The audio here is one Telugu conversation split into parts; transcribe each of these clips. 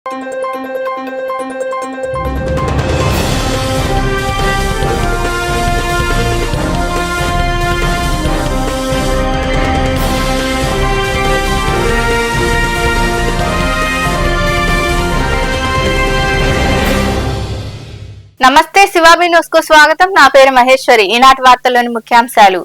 నమస్తే శివాబి న్యూస్ కు స్వాగతం. నా పేరు మహేశ్వరి. ఈనాటి వార్తల్లోని ముఖ్యాంశాలు.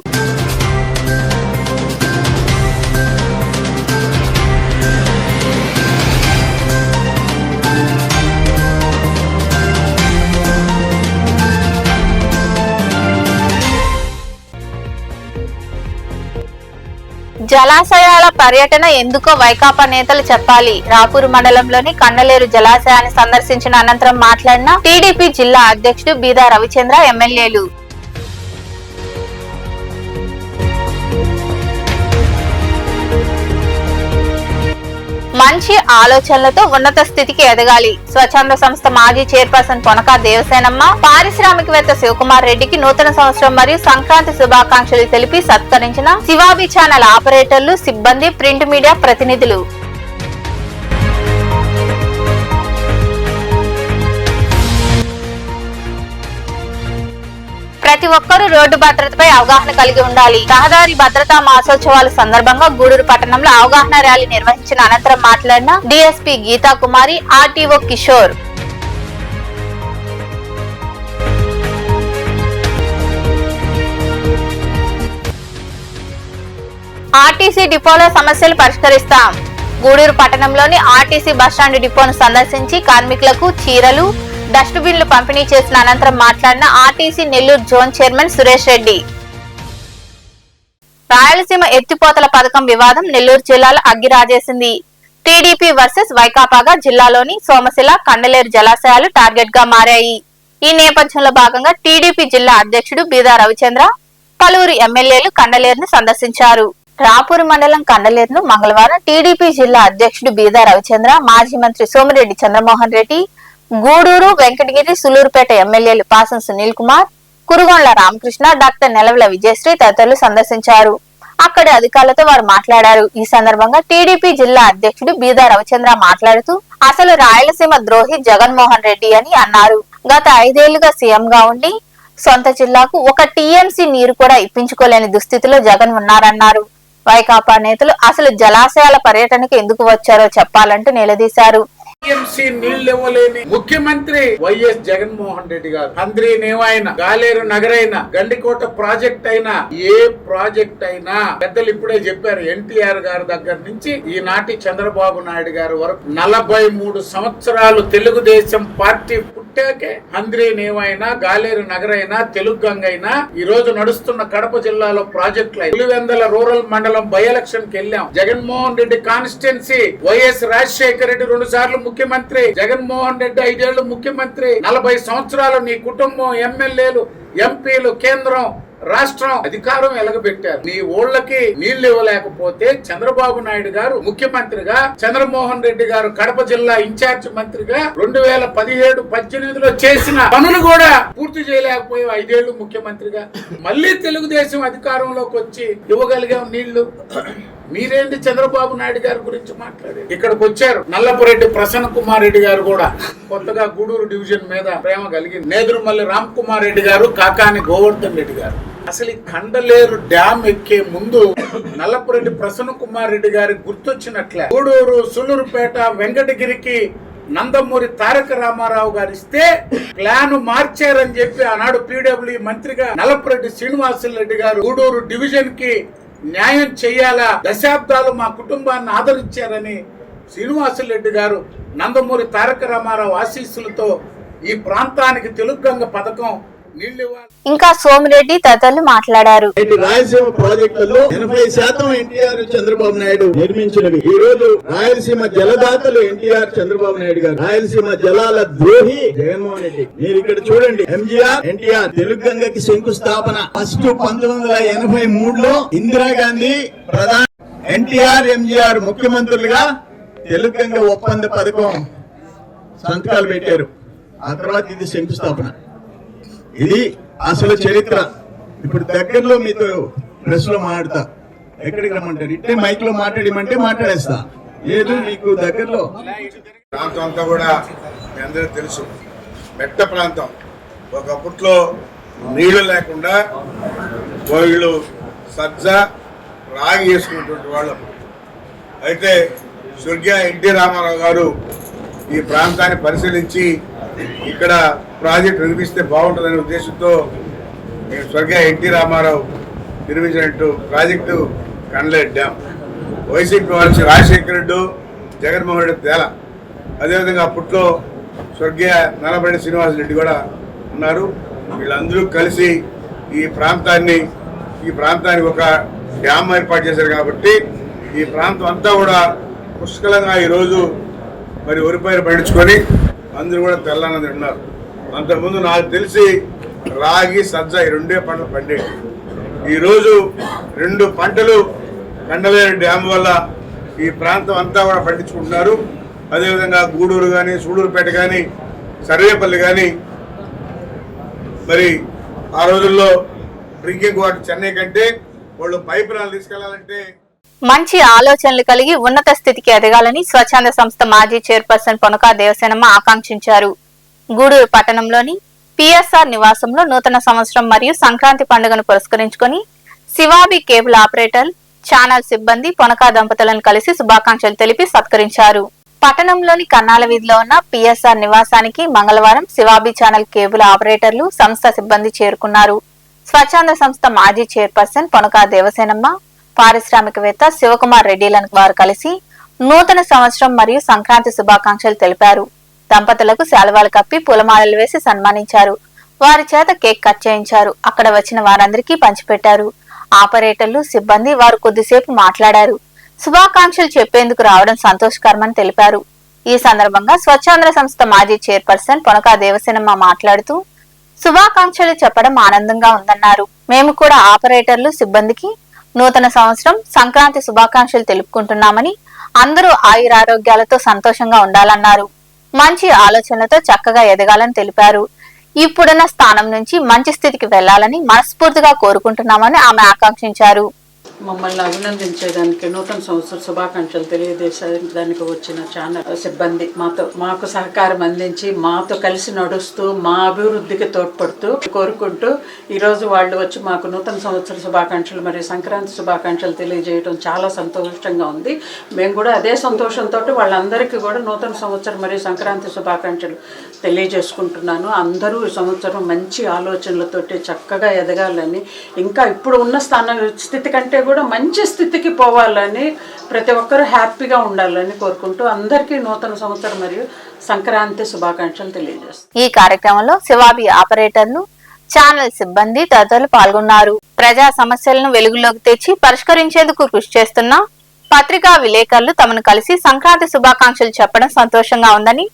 జలాశయాల పర్యటన ఎందుకో వైకాపా నేతలు చెప్పాలి. రాపూరు మండలంలోని కండలేరు జలాశయాన్ని సందర్శించిన అనంతరం మాట్లాడిన టీడీపీ జిల్లా అధ్యక్షుడు బీదా రవిచంద్ర ఎమ్మెల్యేలు. మంచి ఆలోచనలతో ఉన్నత స్థితికి ఎదగాలి. స్వచ్ఛంద సంస్థ మాజీ చైర్పర్సన్ పొనక దేవసేనమ్మ, పారిశ్రామికవేత్త శివకుమార్ రెడ్డికి నూతన సంవత్సరం మరియు సంక్రాంతి శుభాకాంక్షలు తెలిపి సత్కరించిన శివాబి ఛానల్ ఆపరేటర్లు, సిబ్బంది, ప్రింట్ మీడియా ప్రతినిధులు. ప్రతి ఒక్కరూ రోడ్డు భద్రతపై అవగాహన కలిగి ఉండాలి. రహదారి భద్రతా మాసోత్సవాల సందర్భంగా గూడూరు పట్టణంలో అవగాహన ర్యాలీ నిర్వహించిన అనంతరం మాట్లాడిన డీఎస్పీ గీతా కుమారి, ఆర్టీఓ కిషోర్. ఆర్టీసీ డిపోలో సమస్యలు పరిష్కరిస్తాం. గూడూరు పట్టణంలోని ఆర్టీసీ బస్టాండ్ డిపోను సందర్శించి కార్మికులకు చీరలు, డస్ట్ బిన్లు పంపిణీ చేసిన అనంతరం మాట్లాడిన RTC Nellore zone chairman Suresh Reddy. Rayalaseema ఎత్తిపోతల పథకం వివాదం నెల్లూరు జిల్లాలో అగ్గిరాజేసింది. టీడీపీ వర్సెస్ వైకాపాగా జిల్లాలోని సోమశిల, కండలేరు జలాశయాలు టార్గెట్ గా మారాయి. ఈ నేపథ్యంలో భాగంగా టీడీపీ జిల్లా అధ్యక్షుడు బీదా రవిచంద్ర, పలువురు ఎమ్మెల్యేలు కండలేరును సందర్శించారు. రాపూరు మండలం కండలేరును మంగళవారం టీడీపీ జిల్లా అధ్యక్షుడు బీదా రవిచంద్ర, మాజీ మంత్రి సోమిరెడ్డి చంద్రమోహన్ రెడ్డి, గూడూరు, వెంకటగిరి, సులూరుపేట ఎమ్మెల్యేలు పాసం సునీల్ కుమార్, కురుగొండ్ల రామకృష్ణ, డాక్టర్ నెలవల విజయశ్రీ తదితరులు సందర్శించారు. అక్కడి అధికారులతో వారు మాట్లాడారు. ఈ సందర్భంగా టీడీపీ జిల్లా అధ్యక్షుడు బీదా రవిచంద్ర మాట్లాడుతూ అసలు రాయలసీమ ద్రోహి జగన్మోహన్ రెడ్డి అని అన్నారు. గత 5 ఏళ్లుగా సీఎంగా ఉండి సొంత జిల్లాకు ఒక టీఎంసీ నీరు కూడా ఇప్పించుకోలేని దుస్థితిలో జగన్ ఉన్నారన్నారు. వైకాపా నేతలు అసలు జలాశయాల పర్యటనకు ఎందుకు వచ్చారో చెప్పాలంటూ నిలదీశారు. నీళ్ళివ్వలేని ముఖ్యమంత్రి వైఎస్ జగన్మోహన్ రెడ్డి గారు. అందరినేమైనా, గాలేరు నగరైనా, గండికోట ప్రాజెక్ట్ అయినా, ఏ ప్రాజెక్ట్ అయినా పెద్దలు ఇప్పుడే చెప్పారు. ఎన్టీఆర్ గారి దగ్గర నుంచి ఈనాటి చంద్రబాబు నాయుడు గారి వరకు 43 సంవత్సరాలు తెలుగుదేశం పార్టీ పుట్టాకే అందరినేమైనా, గాలేరు నగరైనా, తెలుగు గంగ అయినా, ఈ రోజు నడుస్తున్న కడప జిల్లాలో ప్రాజెక్టులు. పులివెందల రూరల్ మండలం బై ఎలక్షన్ కి వెళ్ళాం. జగన్మోహన్ రెడ్డి కాన్స్టిట్యున్సీ, వైఎస్ రాజశేఖర రెడ్డి 2 సార్లు ముఖ్యమంత్రి, జగన్మోహన్ రెడ్డి 5 ఏళ్లు ముఖ్యమంత్రి. 40 సంవత్సరాలు నీ కుటుంబం, ఎమ్మెల్యేలు, ఎంపీలు, కేంద్రం, రాష్ట్రం అధికారం ఎలగబెట్టారు. నీ ఊళ్ళకి నీళ్లు ఇవ్వలేకపోతే చంద్రబాబు నాయుడు గారు ముఖ్యమంత్రిగా, చంద్రమోహన్ రెడ్డి గారు కడప జిల్లా ఇన్ఛార్జ్ మంత్రిగా 2017-18లో చేసిన పనులు కూడా పూర్తి చేయలేకపోయావు. 5 ఏళ్లు ముఖ్యమంత్రిగా మళ్ళీ తెలుగుదేశం అధికారంలోకి వచ్చి ఇవ్వగలిగాం నీళ్లు. మీరేంటి చంద్రబాబు నాయుడు గారి గురించి మాట్లాడారు? ఇక్కడికి వచ్చారు నల్లపురెడ్డి ప్రసన్న కుమార్ రెడ్డి గారు కూడా కొత్తగా గూడూరు డివిజన్ మీద ప్రేమ కలిగింది. నేదురుమల్లి రామ్ కుమార్ రెడ్డి గారు, కాకాని గోవర్ధన్ రెడ్డి గారు. అసలు ఈ కండలేరు డ్యామ్ ఎక్కే ముందు నల్లపురెడ్డి ప్రసన్న కుమార్ రెడ్డి గారికి గుర్తొచ్చినట్లే గూడూరు, సులూరుపేట, వెంకటగిరికి నందమూరి తారక రామారావు గారు ఇస్తే ప్లాన్ మార్చారని చెప్పి ఆనాడు పీడబ్ల్యూ మంత్రిగా నల్లపురెడ్డి శ్రీనివాసరెడ్డి గారు గూడూరు డివిజన్ కి న్యాయం చెయ్యాలా, దశాబ్దాలు మా కుటుంబాన్ని ఆదరించారని శ్రీనివాసరెడ్డి గారు నందమూరి తారక రామారావు ఆశీస్సులతో ఈ ప్రాంతానికి తెలుగు గంగ పథకం ఇంకా సోమిరెడ్డి తదితరులు మాట్లాడారు. రాయలసీమ ప్రాజెక్టులలో 80% ఎన్టీఆర్ చంద్రబాబు నాయుడు నిర్మించినవి. ఈ రోజు రాయలసీమ జలదాతలు ఎన్టీఆర్ చంద్రబాబు నాయుడు గారు, రాయలసీమ జలాల ద్రోహి జగన్మోహన్ రెడ్డి. మీరు ఇక్కడ చూడండి, ఎంజీఆర్, ఎన్టీఆర్ తెలుగు గంగకి శంకుస్థాపన ఫస్ట్ 1983లో ఇందిరాగాంధీ ప్రధాని, ఎన్టీఆర్, ఎంజీఆర్ ముఖ్యమంత్రులుగా తెలుగు గంగ ఒప్పంద పథకం సంతకాలు పెట్టారు. ఆ తర్వాత ఇది శంకుస్థాపన. ఇది అసలు చరిత్ర. ఇప్పుడు దగ్గరలో మీతో ప్రెస్ లో మాట్లాడతా, ఎక్కడికి రమ్మంటారు, ఇట్టే మైక్ లో మాట్లాడమంటే మాట్లాడేస్తా, లేదు మీకు దగ్గరలో ప్రాంతం అంతా కూడా మీ అందరికీ తెలుసు, మెట్ట ప్రాంతం. ఒకప్పట్లో నీళ్లు లేకుండా వీళ్ళు సజ్జ రాగి వేసుకున్నటువంటి వాళ్ళం. అయితే స్వర్గీయ ఎన్టీ రామారావు గారు ఈ ప్రాంతాన్ని పరిశీలించి ఇక్కడ ప్రాజెక్ట్ నిర్మిస్తే బాగుంటుందనే ఉద్దేశంతో స్వర్గీయ ఎన్టీ రామారావు నిర్మించినట్టు ప్రాజెక్టు కండ్లేరు డ్యామ్. వైసీపీ వచ్చి రాజశేఖర రెడ్డి, జగన్మోహన్ రెడ్డి తేల. అదేవిధంగా అప్పట్లో స్వర్గీయ నల్లబడి శ్రీనివాసరెడ్డి కూడా ఉన్నారు. వీళ్ళందరూ కలిసి ఈ ప్రాంతానికి ఒక డ్యామ్ ఏర్పాటు చేశారు. కాబట్టి ఈ ప్రాంతం అంతా కూడా పుష్కలంగా ఈరోజు మరి వరి పైరు పండించుకొని అందరూ కూడా తెల్లన్నది ఉన్నారు. అంతకుముందు నాకు తెలిసి రాగి, సజ్జ ఈ రెండే పంటలు పండేవి. ఈరోజు 2 పంటలు కండలేరు డ్యామ్ వల్ల ఈ ప్రాంతం అంతా కూడా పండించుకుంటున్నారు. అదేవిధంగా గూడూరు కానీ, సూడూరుపేట కానీ, సర్వేపల్లి కానీ, మరి ఆ రోజుల్లో డ్రింకింగ్ వాటర్ చెన్నై కంటే వాళ్ళు పైప్ లైన్లు తీసుకెళ్లాలంటే మంచి ఆలోచనలు కలిగి ఉన్నత స్థితికి ఎదగాలని స్వచ్ఛంద సంస్థ మాజీ చైర్పర్సన్ పొనకా దేవసేనమ్మ ఆకాంక్షించారు. గూడూరు పట్టణంలోని పిఎస్ఆర్ నివాసంలో నూతన సంవత్సరం మరియు సంక్రాంతి పండుగను పురస్కరించుకొని శివాబి కేబుల్ ఆపరేటర్ ఛానల్ సిబ్బంది పొనకా దంపతులను కలిసి శుభాకాంక్షలు తెలిపి సత్కరించారు. పట్టణంలోని కన్నాల వీధిలో ఉన్న పిఎస్ఆర్ నివాసానికి మంగళవారం శివాబి ఛానల్ కేబుల్ ఆపరేటర్లు, సంస్థ సిబ్బంది చేరుకున్నారు. స్వచ్ఛంద సంస్థ మాజీ చైర్పర్సన్ పొనకా దేవసేనమ్మ, పారిశ్రామికవేత్త శివకుమార్ రెడ్డిలను వారు కలిసి నూతన సంవత్సరం మరియు సంక్రాంతి శుభాకాంక్షలు తెలిపారు. దంపతులకు శాలువాలు కప్పి పూలమాలలు వేసి సన్మానించారు. వారి చేత కేక్ కట్ చేయించారు. అక్కడ వచ్చిన వారందరికీ పంచిపెట్టారు. ఆపరేటర్లు, సిబ్బంది వారు కొద్దిసేపు మాట్లాడారు. శుభాకాంక్షలు చెప్పేందుకు రావడం సంతోషకరమని తెలిపారు. ఈ సందర్భంగా స్వచ్ఛంద సంస్థ మాజీ చైర్పర్సన్ పొనకా దేవసేనమ్మ మాట్లాడుతూ శుభాకాంక్షలు చెప్పడం ఆనందంగా ఉందన్నారు. మేము కూడా ఆపరేటర్లు, సిబ్బందికి నూతన సంవత్సరం, సంక్రాంతి శుభాకాంక్షలు తెలుపుకుంటున్నామని, అందరూ ఆయురారోగ్యాలతో సంతోషంగా ఉండాలన్నారు. మంచి ఆలోచనలతో చక్కగా ఎదగాలని తెలిపారు. ఇప్పుడున్న స్థానం నుంచి మంచి స్థితికి వెళ్లాలని మనస్ఫూర్తిగా కోరుకుంటున్నామని ఆమె ఆకాంక్షించారు. మమ్మల్ని అభినందించేదానికి, నూతన సంవత్సర శుభాకాంక్షలు తెలియజేసేదానికి వచ్చిన ఛానల్ సిబ్బంది మాకు సహకారం అందించి మాతో కలిసి నడుస్తూ మా అభివృద్ధికి తోడ్పడుతూ కోరుకుంటూ ఈరోజు వాళ్ళు వచ్చి మాకు నూతన సంవత్సర శుభాకాంక్షలు మరియు సంక్రాంతి శుభాకాంక్షలు తెలియజేయడం చాలా సంతోషంగా ఉంది. మేము కూడా అదే సంతోషంతో వాళ్ళందరికీ కూడా నూతన సంవత్సరం మరియు సంక్రాంతి శుభాకాంక్షలు తెలియజేసుకుంటున్నాను. అందరూ ఈ సంవత్సరం మంచి ఆలోచనలతోటి చక్కగా ఎదగాలని, ఇంకా ఇప్పుడు ఉన్న స్థితి కంటే కూడా మంచి స్థితికి పోవాలని, ప్రతి ఒక్కరూ హ్యాపీగా ఉండాలని కోరుకుంటూ అందరికీ నూతన సంవత్సరం మరియు సంక్రాంతి శుభాకాంక్షలు తెలియజేస్తారు. ఈ కార్యక్రమంలో శివాబి ఆపరేటర్లు, ఛానల్ సిబ్బంది తదితరులు పాల్గొన్నారు. ప్రజా సమస్యలను వెలుగులోకి తెచ్చి పరిష్కరించేందుకు కృషి చేస్తున్న పత్రికా విలేకరులు తమను కలిసి సంక్రాంతి శుభాకాంక్షలు చెప్పడం సంతోషంగా ఉందని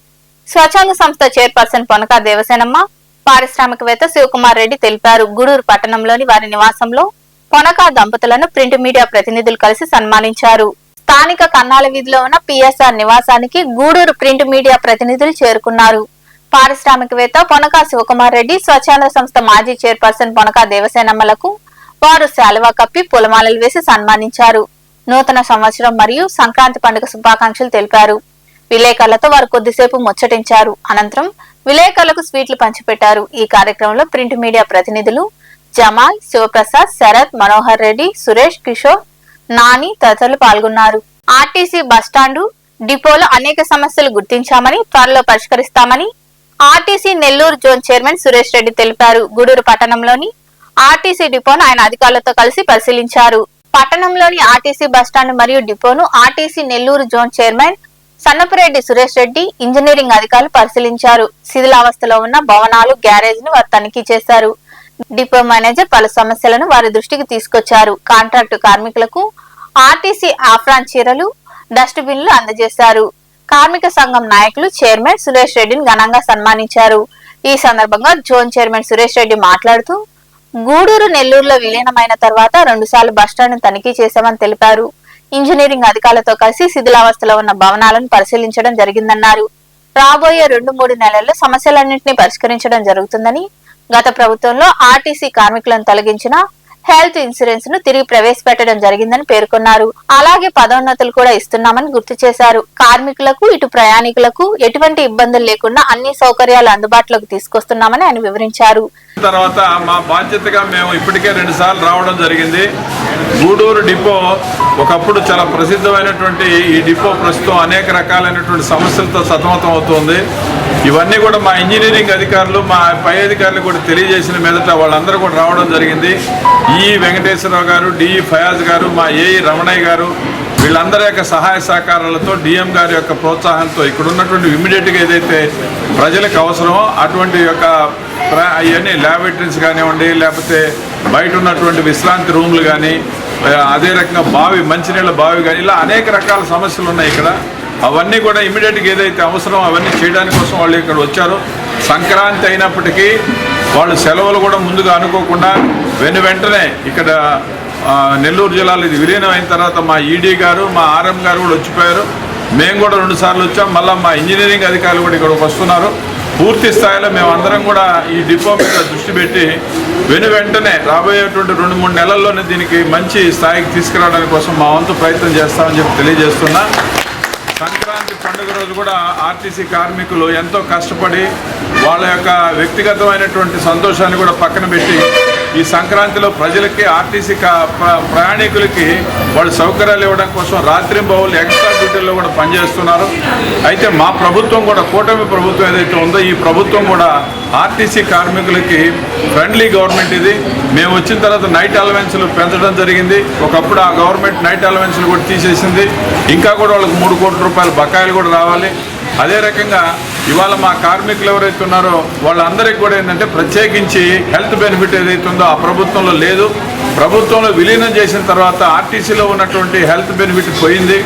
స్వచ్ఛంద సంస్థ చైర్పర్సన్ పొనకా దేవసేనమ్మ, పారిశ్రామికవేత్త శివకుమార్ రెడ్డి తెలిపారు. గూడూరు పట్టణంలోని వారి నివాసంలో పొనకా దంపతులను ప్రింట్ మీడియా ప్రతినిధులు కలిసి సన్మానించారు. స్థానిక కన్నాల వీధిలో ఉన్న పిఎస్ఆర్ నివాసానికి గూడూరు ప్రింట్ మీడియా ప్రతినిధులు చేరుకున్నారు. పారిశ్రామికవేత్త పొనకా శివకుమార్ రెడ్డి, స్వచ్ఛంద సంస్థ మాజీ చైర్పర్సన్ పొనకా దేవసేనమ్మలకు వారు శాలువా కప్పి పూలమాలలు వేసి సన్మానించారు. నూతన సంవత్సరం మరియు సంక్రాంతి పండుగ శుభాకాంక్షలు తెలిపారు. విలేకరులతో వారు కొద్దిసేపు ముచ్చటించారు. అనంతరం విలేకరులకు స్వీట్లు పంచిపెట్టారు. ఈ కార్యక్రమంలో ప్రింట్ మీడియా ప్రతినిధులు జమాల్, శివప్రసాద్, శరత్, మనోహర్ రెడ్డి, సురేష్, కిషోర్, నాని తదితరులు పాల్గొన్నారు. ఆర్టీసీ బస్టాండు, డిపోలో అనేక సమస్యలు గుర్తించామని, త్వరలో పరిష్కరిస్తామని RTC Nellore zone chairman Suresh Reddy తెలిపారు. గూడూరు పట్టణంలోని ఆర్టీసీ డిపోను ఆయన అధికారులతో కలిసి పరిశీలించారు. పట్టణంలోని ఆర్టీసీ బస్టాండ్ మరియు డిపోను RTC Nellore zone chairman Sannapureddy Suresh Reddy, engineering అధికారులు పరిశీలించారు. శిథిలావస్థలో ఉన్న భవనాలు, గ్యారేజ్ ను వారు తనిఖీ చేశారు. డిపో మేనేజర్ పలు సమస్యలను వారి దృష్టికి తీసుకొచ్చారు. కాంట్రాక్టు కార్మికులకు ఆర్టీసీ ఆఫ్రాన్ చీరలు, డస్ట్ బిన్లు అందజేశారు. కార్మిక సంఘం నాయకులు చైర్మన్ సురేష్ రెడ్డిని ఘనంగా సన్మానించారు. ఈ సందర్భంగా జోన్ చైర్మన్ సురేష్ రెడ్డి మాట్లాడుతూ గూడూరు, నెల్లూరులో విలీనమైన తర్వాత 2 సార్లు బస్టాండ్ తనిఖీ చేశామని తెలిపారు. ఇంజనీరింగ్ అధికారులతో కలిసి శిథిలావస్థలో ఉన్న భవనాలను పరిశీలించడం జరిగిందన్నారు. రాబోయే 2-3 నెలల్లో సమస్యలన్నింటినీ పరిష్కరించడం జరుగుతుందని, గత ప్రభుత్వంలో ఆర్టీసీ కార్మికులను తొలగించిన హెల్త్ ఇన్సూరెన్స్ ను తిరిగి ప్రవేశపెట్టడం జరిగిందని పేర్కొన్నారు. అలాగే పదోన్నతులు కూడా ఇస్తున్నామని గుర్తు చేశారు. కార్మికులకు ఇటు ప్రయాణికులకు ఎటువంటి ఇబ్బందులు లేకుండా అన్ని సౌకర్యాలు అందుబాటులోకి తీసుకొస్తున్నామని ఆయన వివరించారు. తర్వాత మా బాధ్యతగా మేము ఇప్పటికే 2 సార్లు రావడం జరిగింది. గూడూరు డిపో ఒకప్పుడు చాలా ప్రసిద్ధమైనటువంటి ఈ డిపో ప్రస్తుతం అనేక రకాలైనటువంటి సమస్యలతో సతమతం అవుతుంది. ఇవన్నీ కూడా మా ఇంజనీరింగ్ అధికారులు, మా పై అధికారులు కూడా తెలియజేసిన మీదట వాళ్ళందరూ కూడా రావడం జరిగింది. ఈ వెంకటేశ్వరరావు గారు, డిఈ ఫయాజ్ గారు, మా ఏఈ రమణయ్య గారు, వీళ్ళందరి యొక్క సహాయ సహకారాలతో, డిఎం గారి యొక్క ప్రోత్సాహంతో ఇక్కడ ఉన్నటువంటి ఇమ్మీడియట్గా ఏదైతే ప్రజలకు అవసరమో అటువంటి యొక్క అవన్నీ ల్యాబొరేటరీస్ కానివ్వండి, లేకపోతే బయట ఉన్నటువంటి విశ్రాంతి రూమ్లు కానీ, అదే రకంగా మంచినీళ్ళ బావి కానీ, ఇలా అనేక రకాల సమస్యలు ఉన్నాయి ఇక్కడ. అవన్నీ కూడా ఇమ్మీడియట్గా ఏదైతే అవసరం అవన్నీ చేయడానికి కోసం వాళ్ళు ఇక్కడ వచ్చారు. సంక్రాంతి అయినప్పటికీ వాళ్ళు సెలవులు కూడా ముందుగా అనుకోకుండా వెంటనే ఇక్కడ నెల్లూరు జిల్లాలో ఇది విలీనం అయిన తర్వాత మా ఈడీ గారు, మా ఆర్ఎం గారు కూడా వచ్చిపోయారు. మేము కూడా 2 సార్లు వచ్చాం. మళ్ళీ మా ఇంజనీరింగ్ అధికారులు కూడా ఇక్కడికి వస్తున్నారు. పూర్తి స్థాయిలో మేమందరం కూడా ఈ డిపో మీద దృష్టి పెట్టి వెంటనే రాబోయేటువంటి 2-3 నెలల్లోనే దీనికి మంచి స్థాయికి తీసుకురావడానికి కోసం మా వంతు ప్రయత్నం చేస్తామని చెప్పి తెలియజేస్తున్నా. సంక్రాంతి పండుగ రోజు కూడా ఆర్టీసీ కార్మికులు ఎంతో కష్టపడి వాళ్ళ యొక్క వ్యక్తిగతమైనటువంటి సంతోషాన్ని కూడా పక్కన పెట్టి ఈ సంక్రాంతిలో ప్రజలకి, ఆర్టీసీ ప్రయాణికులకి వాళ్ళు సౌకర్యాలు ఇవ్వడం కోసం రాత్రింబవళ్ళు ఎక్స్ట్రా డ్యూటీల్లో కూడా పనిచేస్తున్నారు. అయితే మా ప్రభుత్వం కూడా, కూటమి ప్రభుత్వం ఏదైతే ఉందో ఈ ప్రభుత్వం కూడా ఆర్టీసీ కార్మికులకి ఫ్రెండ్లీ గవర్నమెంట్ ఇది. మేము వచ్చిన తర్వాత నైట్ అలవెన్స్లు పెంచడం జరిగింది. ఒకప్పుడు ఆ గవర్నమెంట్ నైట్ అలవెన్స్లు కూడా తీసేసింది. ఇంకా కూడా వాళ్ళకి 3 కోట్ల రూపాయల బకాయిలు కూడా రావాలి. అదే రకంగా ఇవాళ మా కార్మికులు ఎవరైతే ఉన్నారో వాళ్ళందరికీ కూడా ఏంటంటే ప్రత్యేకించి హెల్త్ బెనిఫిట్ ఏదైతే ఉందో ఆ ప్రభుత్వంలో లేదు. ప్రభుత్వంలో విలీనం చేసిన తర్వాత ఆర్టీసీలో ఉన్నటువంటి హెల్త్ బెనిఫిట్ పోయింది.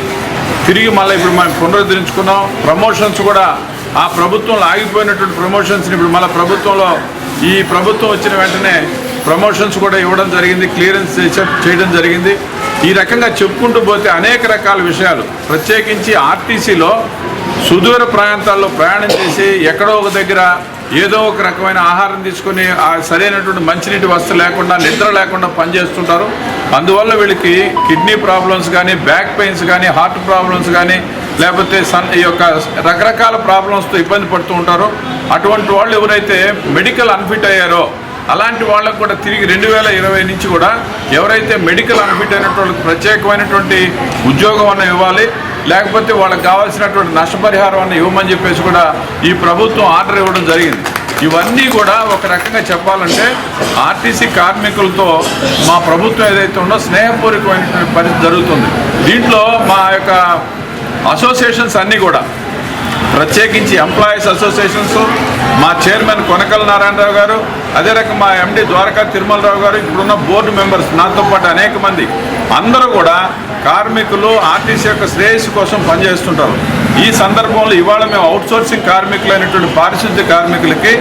తిరిగి మళ్ళీ ఇప్పుడు మనం పునరుద్ధరించుకున్నాం. ప్రమోషన్స్ కూడా ఆ ప్రభుత్వంలో ఆగిపోయినటువంటి ప్రమోషన్స్ని ఇప్పుడు మళ్ళీ ప్రభుత్వంలో, ఈ ప్రభుత్వం వచ్చిన వెంటనే ప్రమోషన్స్ కూడా ఇవ్వడం జరిగింది, క్లియరెన్స్ చేయడం జరిగింది. ఈ రకంగా చెప్పుకుంటూ పోతే అనేక రకాల విషయాలు, ప్రత్యేకించి ఆర్టీసీలో సుదూర ప్రాంతాల్లో ప్రయాణం చేసి ఎక్కడో ఒక దగ్గర ఏదో ఒక రకమైన ఆహారం తీసుకొని సరైనటువంటి మంచినీటి వసతి లేకుండా, నిద్ర లేకుండా పనిచేస్తుంటారు. అందువల్ల వీళ్ళకి కిడ్నీ ప్రాబ్లమ్స్ కానీ, బ్యాక్ పెయిన్స్ కానీ, హార్ట్ ప్రాబ్లమ్స్ కానీ, లేకపోతే ఈ యొక్క రకరకాల ప్రాబ్లమ్స్తో ఇబ్బంది పడుతూ ఉంటారు. అటువంటి వాళ్ళు ఎవరైతే మెడికల్ అన్ఫిట్ అయ్యారో అలాంటి వాళ్ళకు కూడా తిరిగి 2020 నుంచి కూడా ఎవరైతే మెడికల్ అన్ఫిట్ అయినటువంటి వాళ్ళకి ప్రత్యేకమైనటువంటి ఉద్యోగం అన్న ఇవ్వాలి, లేకపోతే వాళ్ళకి కావాల్సినటువంటి నష్టపరిహారం అన్న ఇవ్వమని చెప్పేసి కూడా ఈ ప్రభుత్వం ఆర్డర్ ఇవ్వడం జరిగింది. ఇవన్నీ కూడా ఒక రకంగా చెప్పాలంటే ఆర్టీసీ కార్మికులతో మా ప్రభుత్వం ఏదైతే ఉందో స్నేహపూర్వకమైనటువంటి పరిస్థితి జరుగుతుంది. దీంట్లో మా యొక్క అసోసియేషన్స్ అన్నీ కూడా, ప్రత్యేకించి ఎంప్లాయీస్ అసోసియేషన్స్, మా చైర్మన్ కొనకల నారాయణరావు గారు, అదే రకంగా మా ఎండి ద్వారకా తిరుమలరావు గారు, ఇప్పుడున్న బోర్డు మెంబర్స్ నాతో పాటు అనేక మంది అందరూ కూడా కార్మికులు ఆర్టీసీ యొక్క శ్రేయస్సు కోసం పనిచేస్తుంటారు. ఈ సందర్భంలో ఇవాళ మేము అవుట్సోర్సింగ్ కార్మికులైనటువంటి పారిశుద్ధ్య కార్మికులకి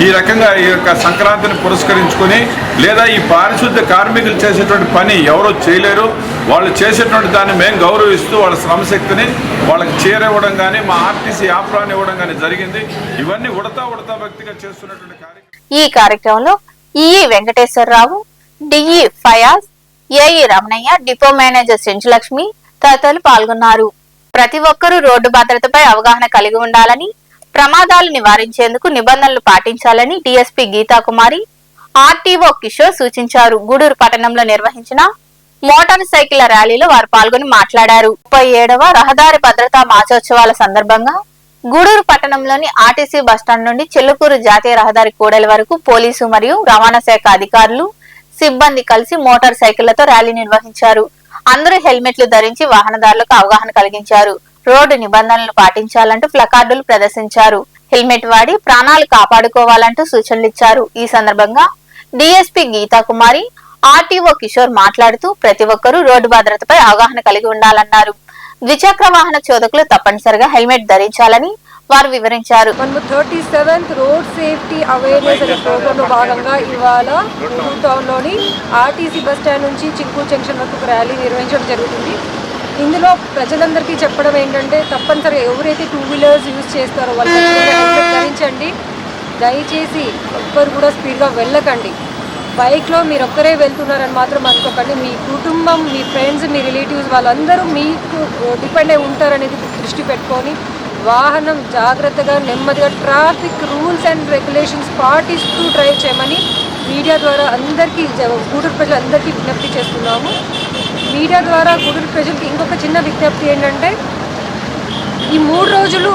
ఈ రకంగా ఈ యొక్క సంక్రాంతిని పురస్కరించుకొని, లేదా ఈ పారిశుద్ధ్య కార్మికులు చేసేటువంటి పని ఎవరో చేయలేరు, వాళ్ళు చేసేటువంటి దాన్ని మేము గౌరవిస్తూ వాళ్ళ శ్రమశక్తిని వాళ్ళకి చేరివ్వడం కానీ, మా ఆర్టీసీ ఆఫ్రాన్ని ఇవ్వడం కానీ జరిగింది. ఇవన్నీ ఉడతా భక్తిగా చేస్తున్నటువంటి కార్యక్రమం. ఈ కార్యక్రమంలో EE Venkateswararao, DE Fayaz, AE Ramanaiah, depot manager Senchulakshmi తదితరులు పాల్గొన్నారు. ప్రతి ఒక్కరూ రోడ్డు భద్రతపై అవగాహన కలిగి ఉండాలని, ప్రమాదాలు నివారించేందుకు నిబంధనలు పాటించాలని డీఎస్పీ గీతాకుమారి, ఆర్టీఓ కిషోర్ సూచించారు. గూడూరు పట్టణంలో నిర్వహించిన మోటార్ సైకిళ్ల ర్యాలీలో వారు పాల్గొని మాట్లాడారు. 37వ రహదారి భద్రతా మాసోత్సవాల సందర్భంగా గూడూరు పట్టణంలోని ఆర్టీసీ బస్టాండ్ నుండి చెల్లుకూరు జాతీయ రహదారి కూడలి వరకు పోలీసు మరియు రవాణా శాఖ అధికారులు, సిబ్బంది కలిసి మోటార్ సైకిళ్లతో ర్యాలీ నిర్వహించారు. అందరూ హెల్మెట్లు ధరించి వాహనదారులకు అవగాహన కలిగించారు. రోడ్డు నిబంధనలు పాటించాలంటూ ప్లకార్డులు ప్రదర్శించారు. హెల్మెట్ వాడి ప్రాణాలు కాపాడుకోవాలంటూ సూచనలిచ్చారు. ఈ సందర్భంగా డీఎస్పీ గీతాకుమారి, ఆర్టీఓ కిషోర్ మాట్లాడుతూ ప్రతి ఒక్కరూ రోడ్డు భద్రతపై అవగాహన కలిగి ఉండాలన్నారు. ద్విచక్ర వాహన చోదకులు తప్పనిసరిగా హెల్మెట్ ధరించాలని వారు వివరించారు. 37th రోడ్ సేఫ్టీ అవేర్నెస్ అనే ప్రోగ్రాంలో భాగంగా ఇవాళ గూడూరు టౌన్లోని ఆర్టీసీ బస్ స్టాండ్ నుంచి చింకూరు జంక్షన్ వరకు ర్యాలీ నిర్వహించడం జరుగుతుంది. ఇందులో ప్రజలందరికీ చెప్పడం ఏంటంటే తప్పనిసరిగా ఎవరైతే 2 వీలర్స్ యూజ్ చేస్తారో వాళ్ళు హెల్మెట్ ధరించండి. దయచేసి ఎవ్వరు కూడా స్పీడ్గా వెళ్ళకండి. బైక్లో మీరు ఒక్కరే వెళ్తున్నారని మాత్రం అనుకోకండి. మీ కుటుంబం, మీ ఫ్రెండ్స్, మీ రిలేటివ్స్ వాళ్ళందరూ మీకు డిపెండ్ అయి ఉంటారనేది దృష్టి పెట్టుకొని వాహనం జాగ్రత్తగా నెమ్మదిగా ట్రాఫిక్ రూల్స్ అండ్ రెగ్యులేషన్స్ పాటిస్తూ డ్రైవ్ చేయమని మీడియా ద్వారా అందరికీ, గూడూరు ప్రజలందరికీ విజ్ఞప్తి చేస్తున్నాము. మీడియా ద్వారా గూడూరు ప్రజలకి ఇంకొక చిన్న విజ్ఞప్తి ఏంటంటే, ఈ 3 రోజులు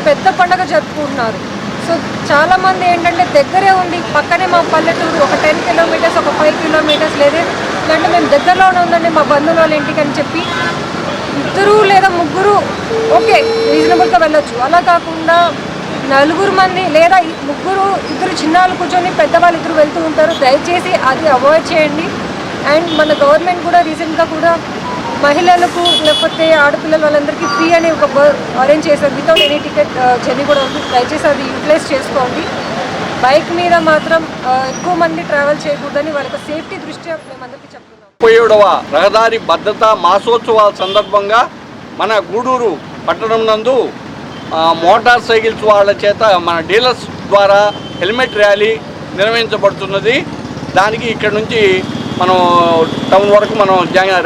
పెద్ద పండుగ జరుపుకుంటున్నారు. సో చాలామంది ఏంటంటే దగ్గరే ఉండి పక్కనే మా పల్లెటూరు ఒక 10 కిలోమీటర్స్, ఒక 5 కిలోమీటర్స్ లేదంటే మేము దగ్గరలోనే ఉందండి మా బంధువుల వాళ్ళ ఇంటికి అని చెప్పి 2 లేదా 3 ఓకే రీజనబుల్గా వెళ్ళొచ్చు. అలా కాకుండా 4 మంది లేదా 2 చిన్నాళ్ళు కూర్చొని పెద్దవాళ్ళు 2 వెళ్తూ ఉంటారు. దయచేసి అది అవాయిడ్ చేయండి. అండ్ మన గవర్నమెంట్ కూడా రీసెంట్గా కూడా మహిళలకు లేకపోతే ఆడపిల్లలు వాళ్ళందరికీ ఫ్రీ అనే ఒక అరేంజ్ చేశారు. వితౌట్ ఎనీ టికెట్ జర్నీ కూడా ఉంది. దయచేసి అది యూటిలైజ్ చేసుకోండి. బైక్ మీద మాత్రం ఎక్కువ మంది ట్రావెల్ చేయకూడదని వాళ్ళకి సేఫ్టీ దృష్ట్యా మేమందరికీ చెప్తున్నాం. 37వ రహదారి భద్రతా మాసోత్సవాల సందర్భంగా మన గూడూరు పట్టణం నందు మోటార్ సైకిల్స్ వాళ్ళ చేత మన డీలర్స్ ద్వారా హెల్మెట్ ర్యాలీ నిర్వహించబడుతున్నది. దానికి ఇక్కడ నుంచి మనం టౌన్ వరకు మనం